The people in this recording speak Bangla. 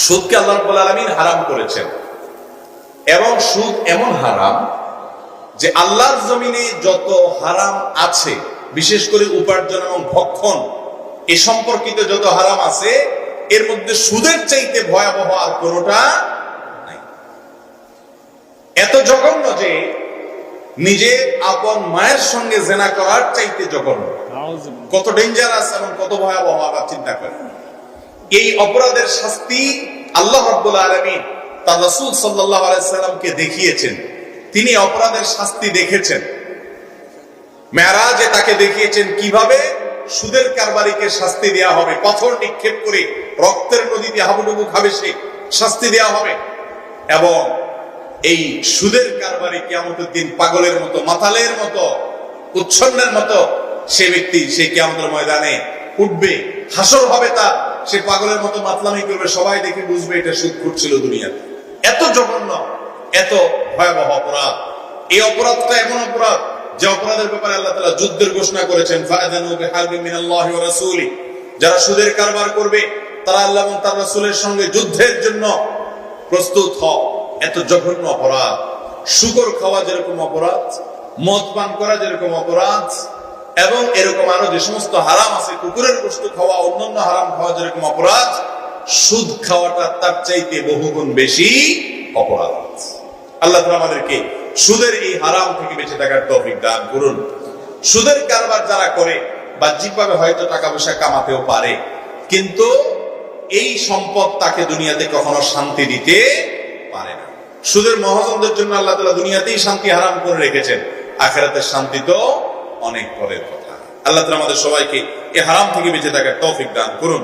সুদকে আল্লাহ রাব্বুল আলামিন হারাম করেছেন, এবং সুদ এমন হারাম যে আল্লাহর জমিনে যত হারাম আছে, বিশেষ করে উপার্জন এবং ভক্ষণ এ সম্পর্কিত যত হারাম আছে, এর মধ্যে সুদের চাইতে ভয়াবহ আর কোনোটা নাই। এত জঘন্য যে নিজের আপন মায়ের সঙ্গে জেনা করার চাইতে জঘন্য। কত ডেঞ্জারাস এবং কত ভয়াবহ আবার চিন্তা করেন। এই অপরাধের শাস্তি আল্লাহ রাব্বুল আলামিন তার রাসূল সাল্লাল্লাহু আলাইহি সাল্লামকে দেখিয়েছেন। তিনি অপরাধের শাস্তি দেখেছেন, মেরাজে তাকে দেখিয়েছেন কিভাবে সুদের কারবারিকে শাস্তি দেয়া হবে। পাথর নিক্ষেপ করে রক্তের নদীতে হাবুডুবু খাবে সে, শাস্তি দেয়া হবে। এবং এই সুদের কারবারি কিয়ামতের দিন পাগলের মতো, মাতালের মতো, উচ্ছন্নের মতো সে ব্যক্তি সেই কিয়ামতের ময়দানে উঠবে, হাসর হবে তার, সে পাগলের মতো মাতলামি করবে, সবাই দেখে বুঝবে এটা সুদখোর ছিল দুনিয়াতে। এত জঘন্য, এত ভয়াবহ অপরাধ। এই অপরাধটা এমন অপরাধ যে অপরাধের ব্যাপারে আল্লাহ তাআলা যুদ্ধের ঘোষণা করেছেন, ফাআযানু বিহারবিন মিনাল্লাহি ওয়া রাসূলি। যারা সুদের কারবার করবে তারা আল্লাহ এবং তার রাসূলের সঙ্গে যুদ্ধের জন্য প্রস্তুত হও। এত জঘন্য অপরাধ। শুকর খাওয়া যেরকম অপরাধ, মদ পান করা যেরকম অপরাধ, এবং এরকম আরো যে সমস্ত হারাম আছে, কুকুরের গোশত খাওয়া, অন্যান্য হারাম খাওয়া যেরকম অপরাধ, সুদ খাওয়াটা তার চাইতে বহুগুণ বেশি অপরাধ। আল্লাহ তাআলা আমাদেরকে সুদের এই হারাম থেকে বেঁচে থাকার তৌফিক দান করুন। সুদের কারবার যারা করে বাহ্যিকভাবে হয়তো টাকা পয়সা কামাতেও পারে, কিন্তু এই সম্পদ তাকে দুনিয়াতে কখনো শান্তি দিতে পারে না। সুদের মহাজনদের জন্য আল্লাহ তাআলা দুনিয়াতেই শান্তি হারাম করে রেখেছেন, আখিরাতের শান্তি তো অনেক পরের কথা। আল্লাহ তাআলা আমাদের সবাইকে এই হারাম থেকে বেঁচে থাকার তৌফিক দান করুন।